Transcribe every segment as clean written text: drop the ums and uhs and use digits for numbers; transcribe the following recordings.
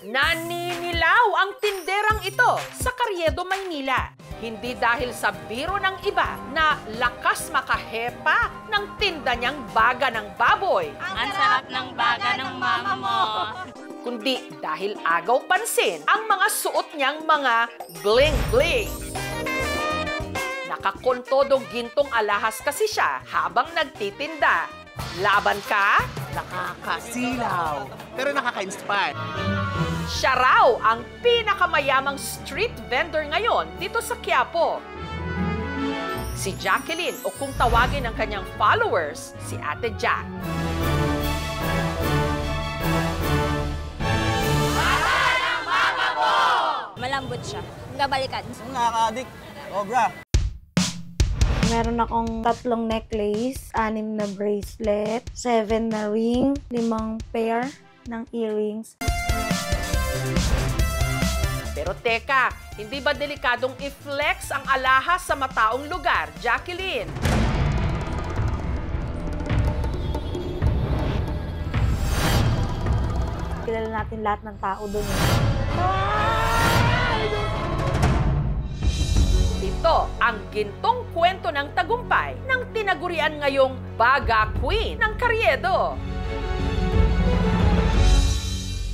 Naninilaw ang tinderang ito sa Carriedo, Maynila. Hindi dahil sa biro ng iba na lakas makahepa ng tinda niyang baga ng baboy. Ang sarap ng baga ng mama mo. Kundi dahil agaw pansin ang mga suot niyang mga bling-bling. Nakakontodong gintong alahas kasi siya habang nagtitinda. Laban ka? Nakakasilaw, pero nakaka-inspire. Siya raw ang pinakamayamang street vendor ngayon dito sa Quiapo. Si Jacqueline o kung tawagin ng kanyang followers, si Ate Jack. Malambot siya. Gabalikan. Nakaka-addict. Obra. Meron akong 3 necklace, 6 na bracelet, 7 na ring, 5 pair ng earrings. Pero teka, hindi ba delikadong i-flex ang alahas sa mataong lugar, Jacqueline? Kilala natin lahat ng tao doon. Ito ang gintong kwento ng tagumpay ng tinagurian ngayong Baga Queen ng Carriedo.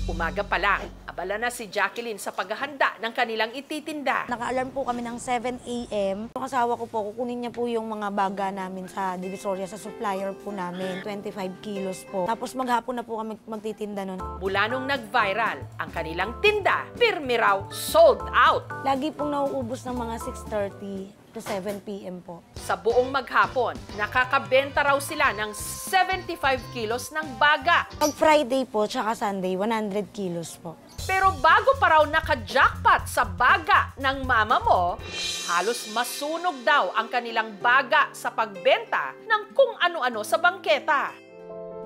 Umaga pa lang, abala na si Jacqueline sa paghahanda ng kanilang ititinda. Naka-alarm po kami ng 7 a.m. Yung asawa ko po, kukunin niya po yung mga baga namin sa Divisoria, sa supplier po namin, 25 kilos po. Tapos maghapon na po kami magtitinda nun. Mula nung nag-viral ang kanilang tinda, pirmi raw sold out. Lagi pong nauubos ng mga 6:30 to 7 p.m. po. Sa buong maghapon, nakakabenta raw sila ng 75 kilos ng baga. Pag Friday po, tsaka Sunday, 100 kilos po. Pero bago pa raw naka-jackpot sa baga ng mama mo, halos masunog daw ang kanilang baga sa pagbenta ng kung ano-ano sa bangketa.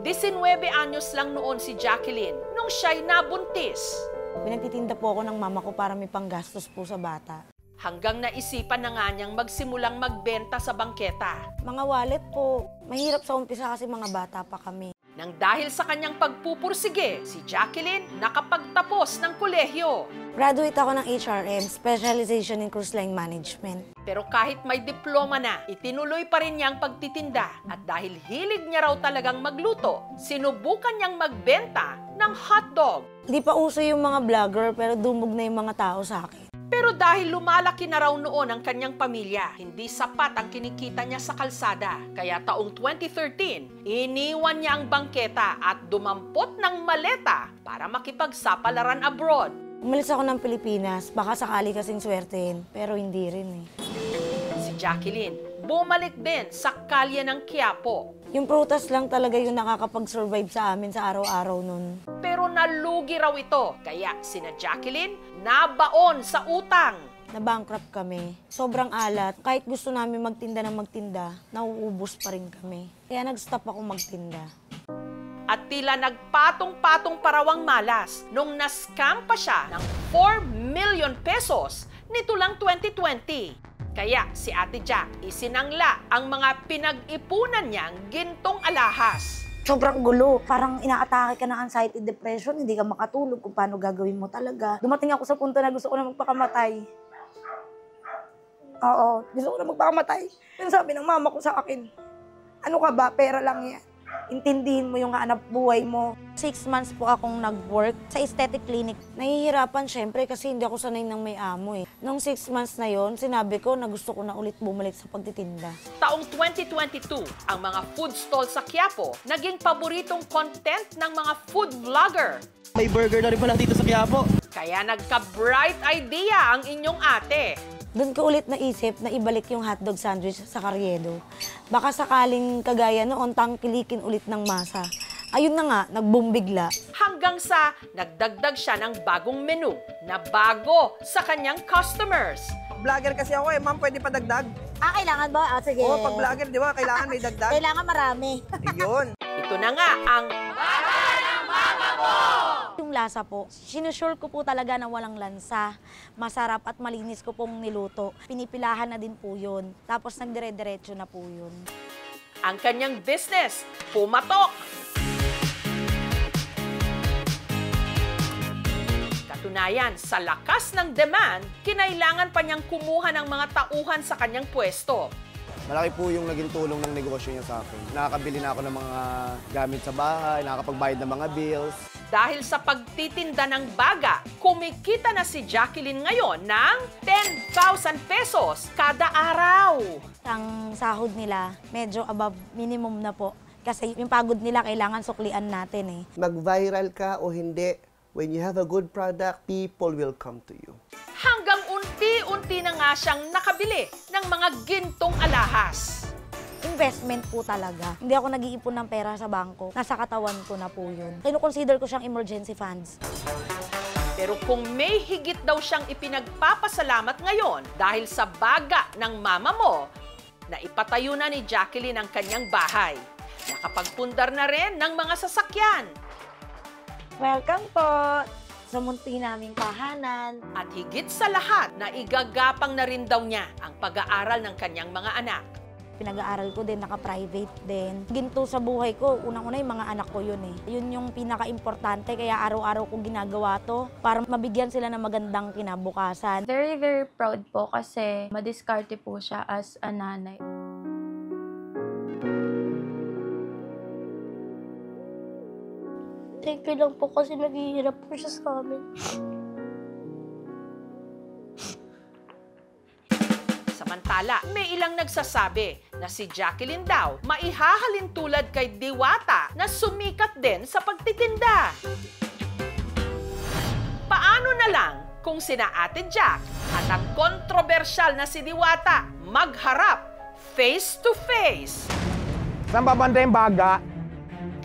19 anyos lang noon si Jacqueline nung siya'y nabuntis. Pinagtitinda po ako ng mama ko para may panggastos po sa bata. Hanggang naisipan na nga niyang magsimulang magbenta sa bangketa. Mga wallet po, mahirap sa umpisa kasi mga bata pa kami. Nang dahil sa kanyang pagpupursige, si Jacqueline nakapagtapos ng kolehiyo. Graduate ako ng HRM, Specialization in Cruise Line Management. Pero kahit may diploma na, itinuloy pa rin niya ang pagtitinda. At dahil hilig niya raw talagang magluto, sinubukan niyang magbenta ng hotdog. Hindi pa uso yung mga vlogger pero dumog na yung mga tao sa akin. Pero dahil lumalaki na raw noon ang kanyang pamilya, hindi sapat ang kinikita niya sa kalsada. Kaya taong 2013, iniwan niya ang bangketa at dumampot ng maleta para makipagsapalaran abroad. Umalis ako ng Pilipinas, baka sakali kasing swertein, pero hindi rin eh. Si Jacqueline, bumalik din sa kalye ng Quiapo. Yung prutas lang talaga yung nakakapag-survive sa amin sa araw-araw nun. Pero nalugi raw ito, kaya sina Jacqueline nabaon sa utang. Na-bankrupt kami. Sobrang alat. Kahit gusto namin magtinda ng magtinda, nauubos pa rin kami. Kaya nag-stop ako magtinda. At tila nagpatong-patong parawang malas nung na-scam pa siya ng 4 million pesos nito lang 2020. Kaya si Ate Jack isinangla ang mga pinag-ipunan niyang gintong alahas. Sobrang gulo. Parang inaatake ka ng anxiety, depression, hindi ka makatulog kung paano gagawin mo talaga. Dumating ako sa punto na gusto ko na magpakamatay. Oo, gusto ko na magpakamatay. Yung sabi ng mama ko sa akin, ano ka ba, pera lang yan. Intindihin mo yung hanap buhay mo. 6 months po akong nag-work sa aesthetic clinic. Nahihirapan syempre kasi hindi ako sanay ng may amo eh. Nung 6 months na yon, sinabi ko na gusto ko na ulit bumalik sa pagtitinda. Taong 2022, ang mga food stall sa Quiapo naging paboritong content ng mga food vlogger. May burger na rin pala dito sa Quiapo. Kaya nagka-bright idea ang inyong ate. Doon ko ulit naisip na ibalik yung hotdog sandwich sa Carriedo. Baka sakaling kagaya noon, tangkilikin ulit ng masa. Ayun na nga, nag-boom bigla. Hanggang sa nagdagdag siya ng bagong menu na bago sa kanyang customers. Vlogger kasi ako eh, ma'am, pwede pa dagdag? Kailangan ba? Sige. Oo, pag vlogger, di ba, kailangan may dagdag? Kailangan marami. Yun. Ito na nga ang Yung lasa po, sinusure ko po talaga na walang lansa. Masarap at malinis ko pong niluto. Pinipilahan na din po yun. Tapos nagdire-diretso na po yun. ang kanyang business pumatok. katunayan, sa lakas ng demand, kinailangan pa niyang kumuha ng mga tauhan sa kanyang pwesto. Malaki po yung naging tulong ng negosyo niya sa akin. Nakakabili na ako ng mga gamit sa bahay, nakakapagbayad ng mga bills. Dahil sa pagtitinda ng baga, kumikita na si Jacqueline ngayon ng 10,000 pesos kada araw. Ang sahod nila, medyo above minimum na po. Kasi yung pagod nila, kailangan suklian natin eh. Mag-viral ka o hindi, when you have a good product, people will come to you. Hanggang unti-unti na nga siyang nakabili ng mga gintong alahas. Investment po talaga. Hindi ako nag-iipon ng pera sa bangko. Nasa katawan ko na po yun. Kino-consider ko siyang emergency funds. Pero kung may higit daw siyang ipinagpapasalamat ngayon dahil sa baga ng mama mo, na ipatayo na ni Jacqueline ang kanyang bahay. Nakapagpundar na rin ng mga sasakyan. Welcome po sa munti naming tahanan. At higit sa lahat, na igagapang na rin daw niya ang pag-aaral ng kanyang mga anak. Pinag-aaral ko din, naka-private din. Ginto sa buhay ko, unang-una yung mga anak ko yun eh. Yun yung pinaka-importante, kaya araw-araw ko ginagawa to para mabigyan sila ng magandang kinabukasan. Very, very proud po kasi madiskarte po siya as a nanay. Thank you lang po kasi naghihirap po siya sa amin. Samantala, may ilang nagsasabi na si Jacqueline daw maihahalin tulad kay Diwata na sumikat din sa pagtitinda. Paano na lang kung sina Ate Jack at ang kontrobersyal na si Diwata magharap face to face? Saan babanda yung baga?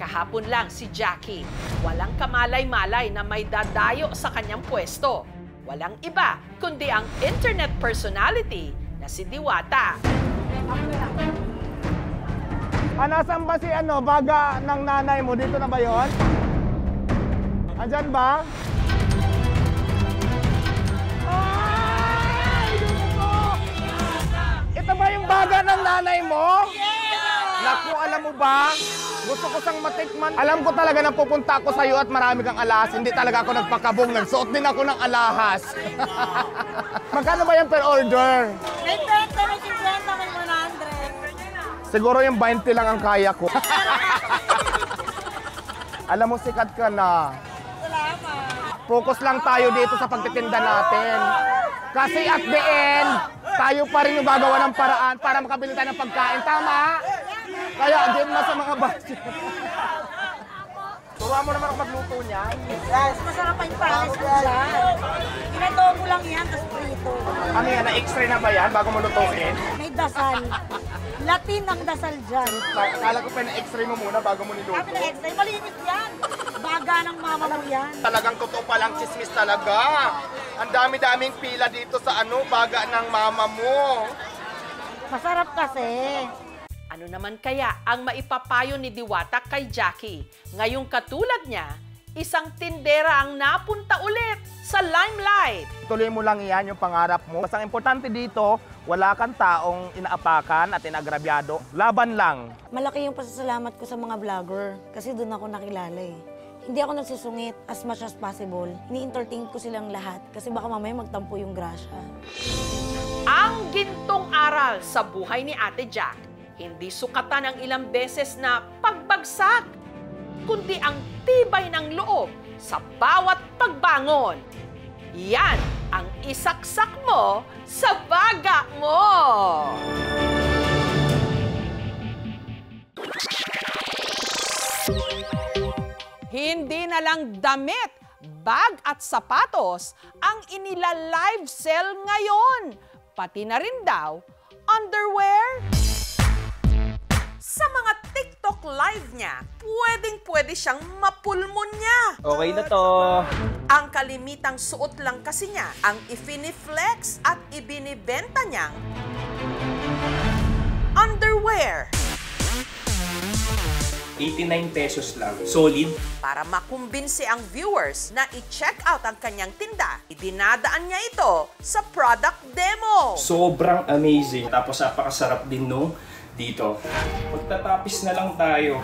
Kahapon lang si Jackie, walang kamalay-malay na may dadayo sa kanyang pwesto. Walang iba kundi ang internet personality na si Diwata. Nasaan ba si baga ng nanay mo? Dito na ba yon? Andyan ba? Ay! Dugo! Ito ba yung baga ng nanay mo? Naku, alam mo ba? Gusto ko sang matikman. Alam ko talaga na pupunta ako sa'yo at marami kang alahas. Hindi talaga ako nagpakabong. Nagsuot din ako ng alahas. Magkano ba yan per order? May 20, may 50, may 100. Siguro yung 20 lang ang kaya ko. Alam mo, sikat ka na. Salamat. Focus lang tayo dito sa pagtitinda natin. Kasi at the end, tayo pa rin yung gagawa ng paraan para makabili tayo ng pagkain. Tama? Kaya, din na sa mga basi. Turuan mo naman ako magluto niya. Yes, masarap pa yung pares ko dyan. Inadobo lang yan, tapos prito. Ano yan, na-extra na ba yan bago mo lutuin? May dasal. Latin ang dasal dyan. Akala ko pa na-extra mo muna bago mo niluto. Sabi na extra, malinis yan. Baga ng mama mo yan. Talagang totoo palang chismis talaga. Ang dami-daming pila dito sa baga ng mama mo. Masarap kasi. Ano naman kaya ang maipapayo ni Diwata kay Jackie? Ngayong katulad niya, isang tindera ang napunta ulit sa limelight. Tuloy mo lang yan yung pangarap mo. Basta ang importante dito, wala kang taong inaapakan at inagrabyado. Laban lang. Malaki yung pasasalamat ko sa mga vlogger kasi doon ako nakilala eh. Hindi ako nagsusungit as much as possible. Ini-entertain ko silang lahat kasi baka mamaya magtampo yung grasya. Ang gintong aral sa buhay ni Ate Jack, hindi sukatan ang ilang beses na pagbagsak, kundi ang tibay ng loob sa bawat pagbangon. Yan ang isaksak mo sa baga mo! Hindi na lang damit, bag at sapatos ang inila-live sell ngayon. Pati na rin daw, underwear. Sa mga TikTok live niya, pwedeng-pwede siyang mapulmonya. Okay na to. Ang kalimitang suot lang kasi niya ang ifiniflex at ibinibenta niyang underwear. 89 pesos lang. Solid. Para makumbinsi ang viewers na i-check out ang kanyang tinda, idinadaan niya ito sa product demo. Sobrang amazing. Tapos napakasarap din no dito. Magtatapis na lang tayo.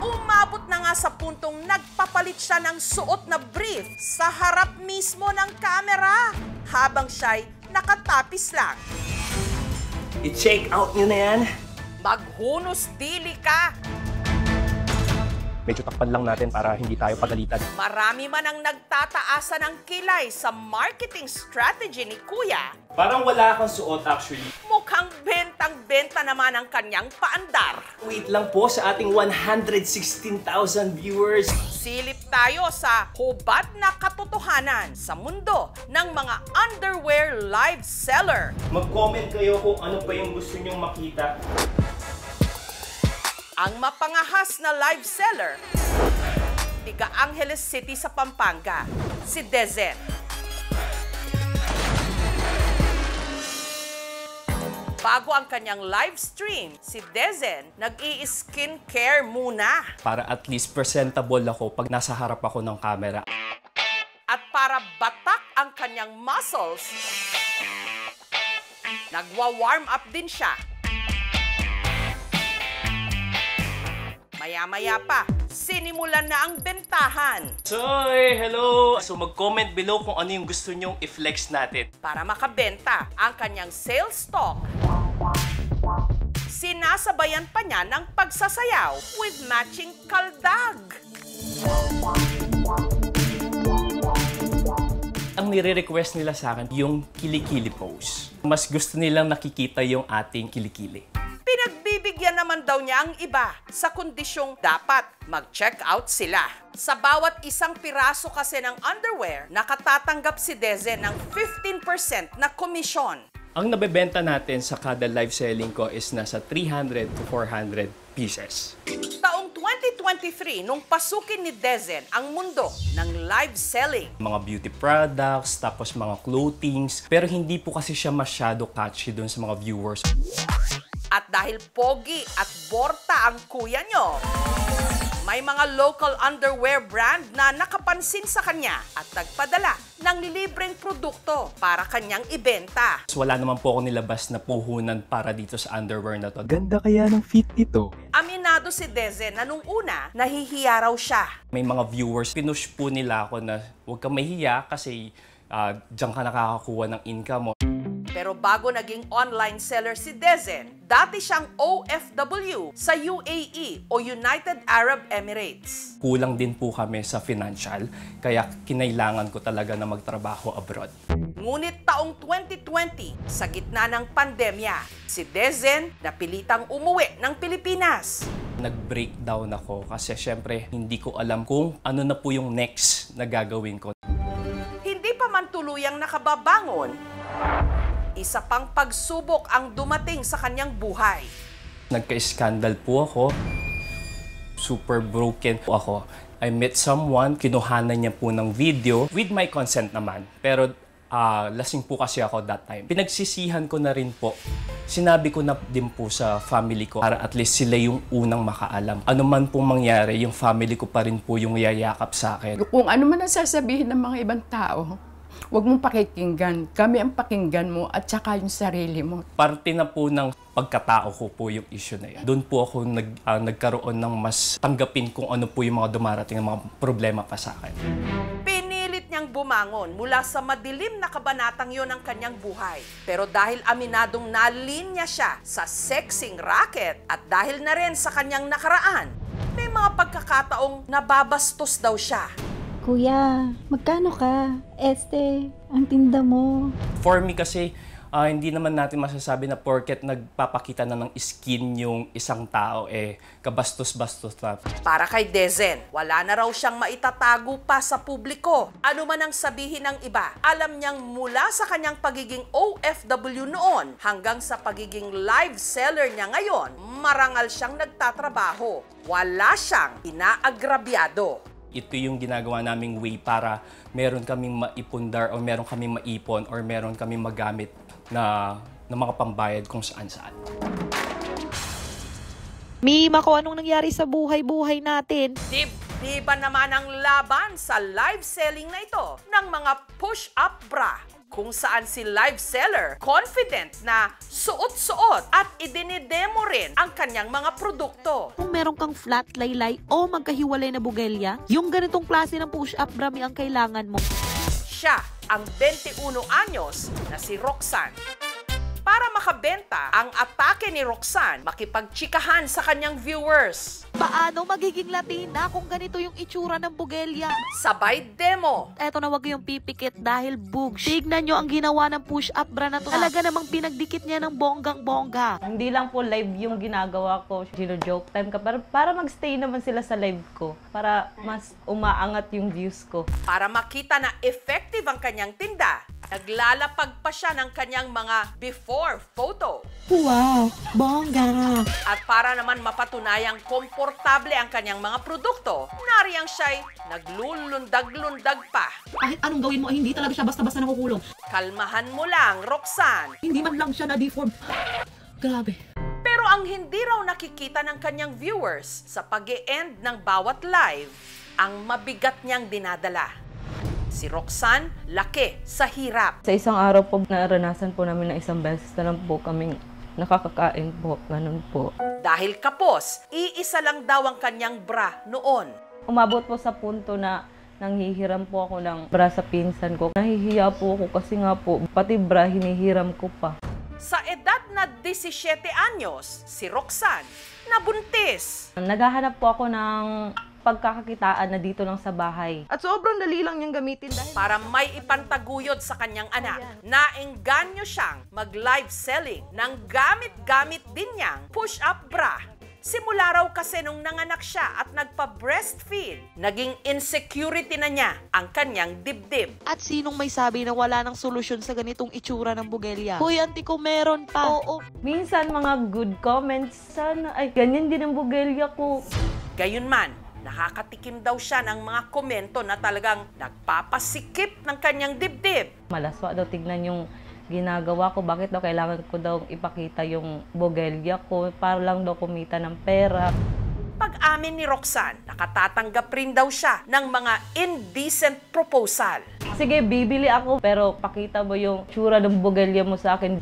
Umabot na nga sa puntong nagpapalit siya ng suot na brief sa harap mismo ng camera habang siya'y nakatapis lang. I-check out nyo na yan. Maghunos dili ka! Medyo takpan lang natin para hindi tayo pagalitan. Marami man ang nagtataasa ng kilay sa marketing strategy ni Kuya. Parang wala kang suot actually. Mukhang bentang-benta naman ang kanyang paandar. Wait lang po sa ating 116,000 viewers. Silip tayo sa hubad na katotohanan sa mundo ng mga underwear live seller. Mag-comment kayo kung ano pa yung gusto nyong makita. Ang mapangahas na live seller, tiga Angeles City sa Pampanga, si Dezen. Bago ang kanyang live stream, si Dezen nag-i-skincare muna. Para at least presentable ako pag nasa harap ako ng camera. At para batak ang kanyang muscles, nagwa-warm up din siya. Maya-maya pa, sinimulan na ang bentahan Soy, hello! So mag-comment below kung ano yung gusto nyong i-flex natin. para makabenta ang kanyang sales stock. Sinasabayan pa niya ng pagsasayaw with matching kaldag. Ang nire-request nila sa akin yung kilikili pose. Mas gusto nilang nakikita yung ating kilikili. Pinagbibigyan naman daw niya ang iba sa kondisyong dapat mag-check out sila. Sa bawat isang piraso kasi ng underwear, nakatatanggap si Dezen ng 15% na komisyon. Ang nabebenta natin sa kada live selling ko is nasa 300 to 400 pieces. Taong 2023, nung pasukin ni Dezen ang mundo ng live selling, Mga beauty products, tapos mga clothings. Pero hindi po kasi siya masyado catchy dun sa mga viewers. at dahil pogi at borta ang kuya nyo, may mga local underwear brand na nakapansin sa kanya at nagpadala ng libreng produkto para kanyang ibenta. So, wala naman po ako nilabas na puhunan para dito sa underwear na to. Ganda kaya ng fit ito. Aminado si Dezen na nung una, nahihiya raw siya. May mga viewers, pinush po nila ako na huwag kang mahiya kasi diyan ka nakakakuha ng income mo. Pero bago naging online seller si Dezen, dati siyang OFW sa UAE o United Arab Emirates. Kulang din po kami sa financial, kaya kinailangan ko talaga na magtrabaho abroad. Ngunit taong 2020, sa gitna ng pandemya, si Dezen napilitang umuwi ng Pilipinas. Nag-breakdown ako kasi syempre hindi ko alam kung ano na po yung next na gagawin ko. Hindi pa man tuluyang nakababangon, isa pang pagsubok ang dumating sa kanyang buhay. Nagka-scandal po ako. Super broken po ako. I met someone, kinuhanan niya po ng video with my consent naman. Pero lasing po kasi ako that time. Pinagsisihan ko na rin po. Sinabi ko na din po sa family ko para at least sila yung unang makaalam. Ano man pong mangyari, yung family ko pa rin po yung yayakap sa akin. Kung ano man ang sasabihin ng mga ibang tao, huwag mong pakikinggan. Kami ang pakinggan mo at saka yung sarili mo. Parte na po ng pagkatao ko po yung issue na yan. Doon po ako nagkaroon ng mas tanggapin kung ano po yung mga dumarating ng mga problema pa sa akin. Pinilit niyang bumangon mula sa madilim na kabanatang yon ng kanyang buhay. Pero dahil aminadong nalinya siya sa sexing racket at dahil na rin sa kanyang nakaraan, may mga pagkakataong nababastos daw siya. Kuya, magkano ka? Ang tinda mo. For me kasi, hindi naman natin masasabi na porket nagpapakita na ng skin yung isang tao, kabastos-bastos na. Para kay Dezen, wala na raw siyang maitatago pa sa publiko. Ano man ang sabihin ng iba, alam niyang mula sa kanyang pagiging OFW noon hanggang sa pagiging live seller niya ngayon, marangal siyang nagtatrabaho. Wala siyang inaagrabyado. Ito yung ginagawa naming way para meron kaming maipundar o meron kaming maipon or meron kaming magamit na mga pambayad kung saan-saan. Mima ko anong nangyari sa buhay-buhay natin. Di ba naman ang laban sa live selling na ito ng mga push-up bra? kung saan si live seller confident na suot-suot at idinidemo rin ang kanyang mga produkto. Kung meron kang flat laylay o magkahiwalay na bugelya, yung ganitong klase ng push-up bra ang kailangan mo. Siya ang 21 anyos na si Roxanne. Para makabenta, ang atake ni Roxanne, makipagtsikahan sa kanyang viewers. Paano magiging Latina kung ganito yung itsura ng bugelya? Sabay demo. Eto na, wag yung pipikit dahil bugs. Tignan nyo ang ginawa ng push-up bra na to. Talaga namang pinagdikit niya ng bonggang-bongga. Hindi lang po live yung ginagawa ko. Gino-joke time ka para magstay naman sila sa live ko. Para mas umaangat yung views ko. Para makita na effective ang kanyang tinda, naglalapag pa siya ng kanyang mga before photo. Wow, bongga! At para naman mapatunayang komportable ang kanyang mga produkto, nariyang siya'y naglulundag-lundag pa. Kahit anong gawin mo ay hindi talaga siya basta-basta nakukulong. Kalmahan mo lang, Roxanne. Hindi man lang siya na-deform. Grabe. Pero ang hindi raw nakikita ng kanyang viewers sa pag-e-end ng bawat live, ang mabigat niyang dinadala. Si Roxanne, laki sa hirap. Sa isang araw po, naranasan po namin na isang beses na lang po kaming nakakakain po. Ganun po. Dahil kapos, iisa lang daw ang kanyang bra noon. Umabot po sa punto na nanghihiram po ako ng bra sa pinsan ko. Nahihiya po ako kasi nga po, pati bra hinihiram ko pa. Sa edad na 17 anyos, si Roxanne nabuntis. Naghahanap po ako ng pagkakakitaan na dito lang sa bahay. At sobrang dali lang niyang gamitin dahil Para may ipantaguyod sa kanyang anak, naengganyo siyang mag-live selling ng gamit-gamit din niyang push-up bra. Simula raw kasi nung nanganak siya at nagpa-breastfeed, naging insecurity na niya ang kanyang dibdib. at sinong may sabi na wala nang solusyon sa ganitong itsura ng bugelya? Hoy, auntie ko, meron pa. Oo. Minsan mga good comments, sana ay ganyan din ang bugelya ko. Gayunman, nakakatikim daw siya ng mga komento na talagang nagpapasikip ng kanyang dibdib. Malaswa daw tignan yung ginagawa ko. Bakit daw kailangan ko daw ipakita yung bugelya ko para lang daw kumita ng pera. Pag-amin ni Roxanne, nakatatanggap rin daw siya ng mga indecent proposal. Sige, bibili ako pero pakita mo yung tsura ng bugelya mo sa akin.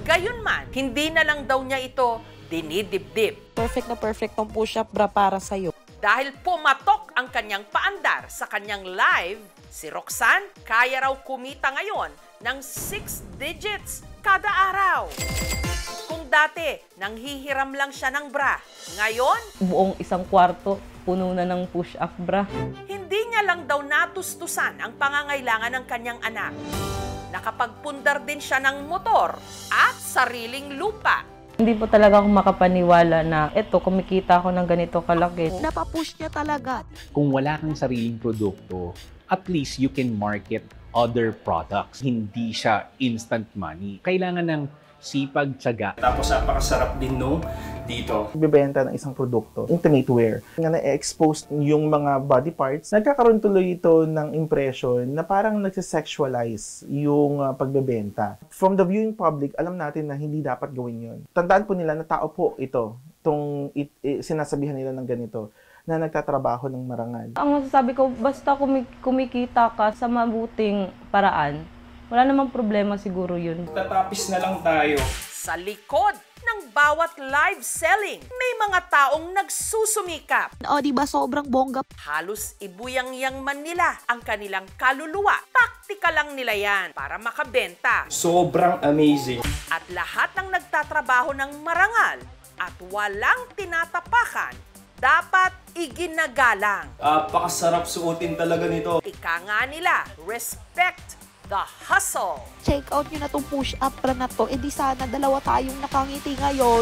Gayunman, hindi na lang daw niya ito dinidibdib. Perfect na perfect tong push-up bra para sa'yo. Dahil pumatok ang kanyang paandar sa kanyang live, si Roxanne kaya raw kumita ngayon ng 6 digits kada araw. Kung dati, nanghihiram lang siya ng bra, ngayon, Buong isang kwarto, puno na ng push-up bra. hindi niya lang daw natustusan ang pangangailangan ng kanyang anak. Nakapagpundar din siya ng motor at sariling lupa. Hindi po talaga ako makapaniwala na eto, kumikita ako ng ganito kalaki. Napapush niya talaga. Kung wala kang sariling produkto, at least you can market other products. Hindi siya instant money. Kailangan ng sipag, tiyaga. Tapos napakasarap din no dito. Bibenta ng isang produkto, intimate wear, nga na-expose yung mga body parts, nagkakaroon tuloy ito ng impression na parang nagsisexualize yung pagbebenta. From the viewing public, alam natin na hindi dapat gawin yun. Tandaan po nila na tao po ito, sinasabihan nila ng ganito, na nagtatrabaho ng marangal. Ang masasabi ko, basta kumikita ka sa mabuting paraan, wala namang problema siguro yun. Tatapis na lang tayo. Sa likod ng bawat live selling, may mga taong nagsusumikap. O, diba sobrang bongga? Halos ibuyang-yang man nila ang kanilang kaluluwa. Taktika lang nila yan para makabenta. Sobrang amazing. At lahat ng nagtatrabaho ng marangal at walang tinatapakan, dapat iginagalang. Pakasarap suotin talaga nito. Ika nga nila, respect the hustle. Check out nyo na tong push-up bra na to. Eh di sana dalawa tayong nakangiti ngayon.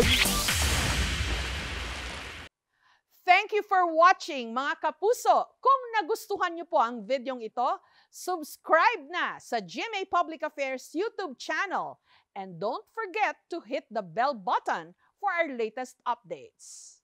Thank you for watching, mga kapuso. Kung nagustuhan niyo po ang videong ito, subscribe na sa GMA Public Affairs YouTube channel. And don't forget to hit the bell button for our latest updates.